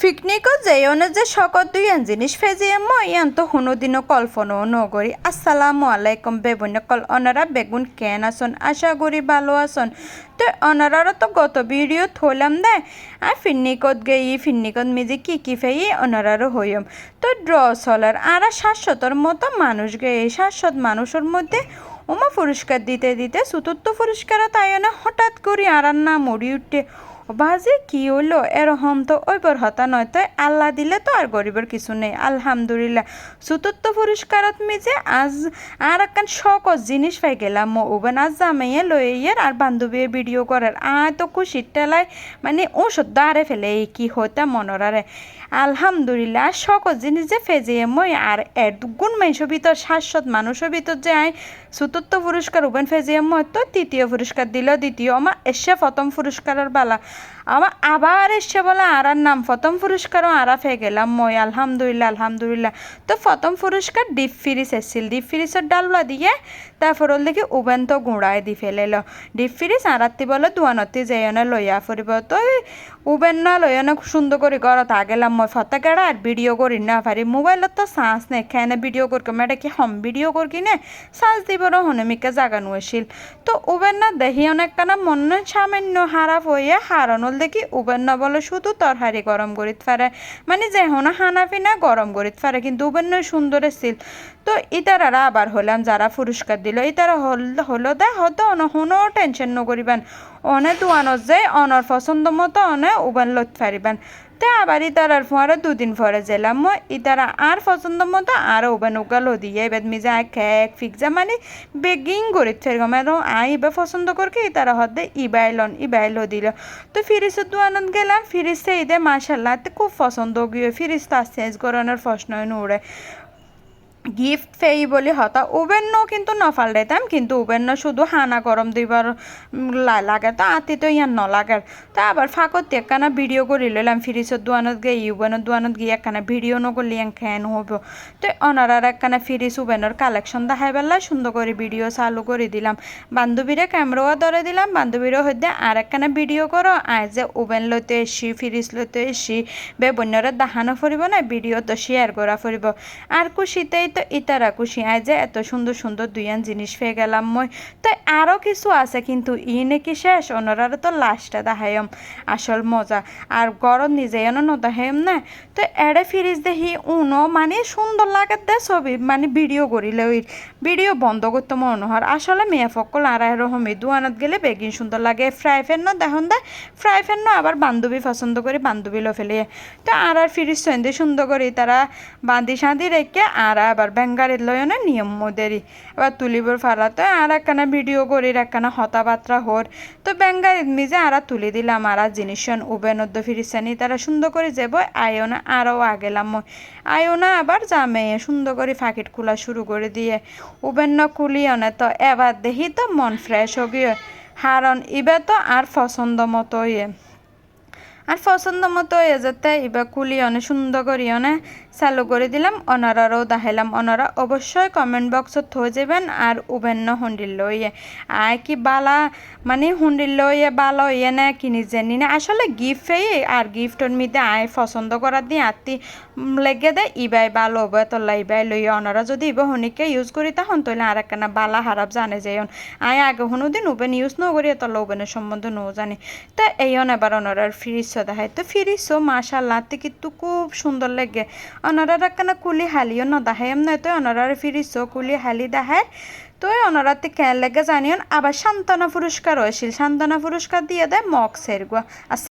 পিকনিকত যাইওনে যে শকত দুইয়ান জিনিস ফেজিয়ে মই ইয়ান তো হুনোদিনও কল্পনাও নগরি। আসসালামু আলাইকুম বেবুন কল অনারা বেগুন কেন আসন আশা করি ভালো আসন। তো অনারারও তো গত ভিডিও থইলাম দে আর ফিন্নিকত গেই ফিন্নিকত মিজি কি ফেই অনারারও হইম। তো ড্র চলার আর 700-র মতো মানুষ গেয়ে 700 মানুষের মধ্যে ওমা পুরস্কার দিতে দিতে চতুর্থ পুরস্কারও তাই হঠাৎ করে আর না মরি উঠে বাজে কি হইলো এরকম তো ওইবার হতা নয় তো আল্লাহ দিলে তো আর গরিবের কিছু নেই আলহামদুলিল্লাহ। চতুর্থ পুরস্কারত মিজে আজ আর একখান শকত জিনিস পাই গেলাম ওবেন আজ জামাইয়ে লইয়ের আর বান্ধবীর ভিডিও করার তো খুশির টেলায় মানে ওষুধ আরে ফেলে এই কি হইতা মনরারে আলহামদুলিল্লাহ শকত জিনিস যে ফেজিয়ে মই আর দুগুণ মানুষের ভিতর 700 মানুষের ভিতর যে চতুর্থ পুরস্কার ওবেন ফেজিয়ে মই তো তৃতীয় পুরস্কার দিল দ্বিতীয় আমার এসে প্রথম পুরস্কারের বালা আমার আবার এসে বলে আর নাম প্রথম পুরস্কারও আরা ফে গেলাম মই আলহামদুলিল্লাহ। তো প্রথম পুরস্কার ডিপ ফ্রিজ এসেছিল ডিপ ফ্রিজের ডাললা দিয়ে তারপর দেখি ওভেন তো গুঁড়ায় দি ফেলেল ডিপ ফ্রিজ আরাত্তি বলে দুয়ানতি যাইনে লইয়া ফুরিব তো ওভেন না লইয়া সুন্দর করে ঘরত আগেলাম মই ফটাকেড়া আর ভিডিও করি না পারি মোবাইলত তো চার্জ নেই খেয়ে ভিডিও করকে মেয়েটা কি হম ভিডিও কর কিনে চার্জ দিবরও হনমিকে জাগানো আসিল। তো ওভেন না দেখি অনেক কানা মনে সামান্য হারাপ হইয়া হারানোর দেখি ওভেন না বলে শুধু তরহারি গরম করিত পারে মানে যে হনা হানা পিনা গরম করিত পারে কিন্তু ওভেন নয় সুন্দর এসিল। তো ইতারারা আবার হলাম যারা পুরস্কার দিল ইতারা হলো দে হতো কোনো টেনশন নকরিবেন অনে দোয়ানত যে অনর পছন্দ মতো অনে ওভেন লইত পারিবেন। তে আবার ইতারার পরে দুদিন পরে যেলাম মই ইতারা আর পছন্দ মতো আর ওভেন উগালো দিয়ে এবার মিজে কেক ফিক্সা মানে বেগিং করিত ফেরগম এবং এবার পছন্দ করকে ইতারা হদে ইবাইলো দিল। তো ফিরিসের দোয়ানত গেলাম ফিরিস ঈদে মাশাল্লাহ খুব পছন্দ গিয়ে ফিরিস তো চেঞ্জ করানোর প্রশ্ন উড়ে গিফট ফেই বলি হতা ওভেন কিন্তু নফাল দিতাম কিন্তু ওভেন শুধু হানা গরম দিবার লাগে তো আতি তো ইয়ান নলাগার। তো আবার ফাঁকত একখানা ভিডিও করে লইলাম ফ্রিজের দোয়ানত গিয়ে ওভেনের দোয়ানত গিয়ে একখানা ভিডিও নকরলে খেন হব। তো অনারার একখানা ফ্রিজ ওভেনের কালেকশন দেখাই পেলা সুন্দর করে ভিডিও চালু করে দিলাম বান্ধবীরা ক্যামেরাও ধরে দিলাম বান্ধবীরও হইতে আর একখানা ভিডিও করো আজ যে ওভেন লইতে এসি ফ্রিজ লইতে এসি বেবন্যরা দেখানো ফুরিব না ভিডিও তো শেয়ার করা ফুরিব আর খুশিতেই তো ইতারা খুশি আয় যে এত সুন্দর দুইয়ান জিনিস পেয়ে গেলাম মই। তো আরও কিছু আছে কিন্তু নাকি শেষ ওনারা তো লাস্টটা দেখাইম আসল মজা আর গরম নিজে দেখাইম না। তো এড়ে ফ্রিজ দেখি মানে সুন্দর লাগে দে ছবি মানে ভিডিও করিলে ওই ভিডিও বন্ধ করতে মনে হয় আসলে মেয়ে ফকল আর এরকমই দোয়ানত গেলে বেগিন সুন্দর লাগে ফ্রাই প্যান দেখুন দে ফ্রাই প্যান আবার বান্ধবী পছন্দ করে বান্ধবী লো ফেলে। তো আর ফ্রিজ সন্ধে সুন্দর করে তারা বাঁধি সাঁধি রেখে আর আবার বেঙ্গারির লয়নে নিয়ম মদেরই এবার তুলিবর ফালাতে আর একখানা ভিডিও করি একখানা হতাবাত্রা হর। তো বেঙ্গারির মিজে আর তুলি দিলাম আর জিনিস ওভেনদ্দ ফিরিসানি তারা সুন্দর করে যাব আয়োনা আরও আগেলাম আয়োনা আবার জামে সুন্দর করে ফাঁকিট খোলা শুরু করে দিয়ে ওভেন না খুলিও না তো এবার দেখি তো মন ফ্রেশ হয়ে গিয়ে হারণ এবার তো আর পছন্দ মতো আর পছন্দ মতো যাতে এবার কুলি অনেক সুন্দর করি অনেক চালু করে দিলাম অনারারও দেখাইলাম অনারা অবশ্যই কমেন্ট বক্সত থয়ে যাবেন আর ওভেন না হুন্ডিল লইয়ে আয় কি বালা মানে হুন্ডিল লইয়ে বালা ইয়ে না কিনি জানি না আসলে গিফটেই আর গিফটের মধ্যে আয় পছন্দ করার দিয়ে আত্মি লেগে দেয় ইবাই ভালো হবে তোলা ইবাই লইয়ে অনারা যদি ইবা হনিকে ইউজ করি তখন তাহলে আর একখানা বালা হারাপ জানে যাই আয় আগে হনু দিন ওভেন ইউজ ন করি তোলা ওভেনের সম্বন্ধে নো জানি। তো এই এবার ওনারার ফ্রিজ দেখায় তো ফ্রিজও মাশাল্লাহ কিন্তু খুব সুন্দর লাগে অনারার একখানা কুলি হালিও না দেখায় নয় তো অনারার ফ্রিজও কুলি হালি দেখায়। তো ওনারাতে কেন লেগে জানিও আবার সান্ত্বনা পুরস্কার হয়েছিল সান্ত্বনা পুরস্কার দিয়ে দেয় মগ সেরগুয়া।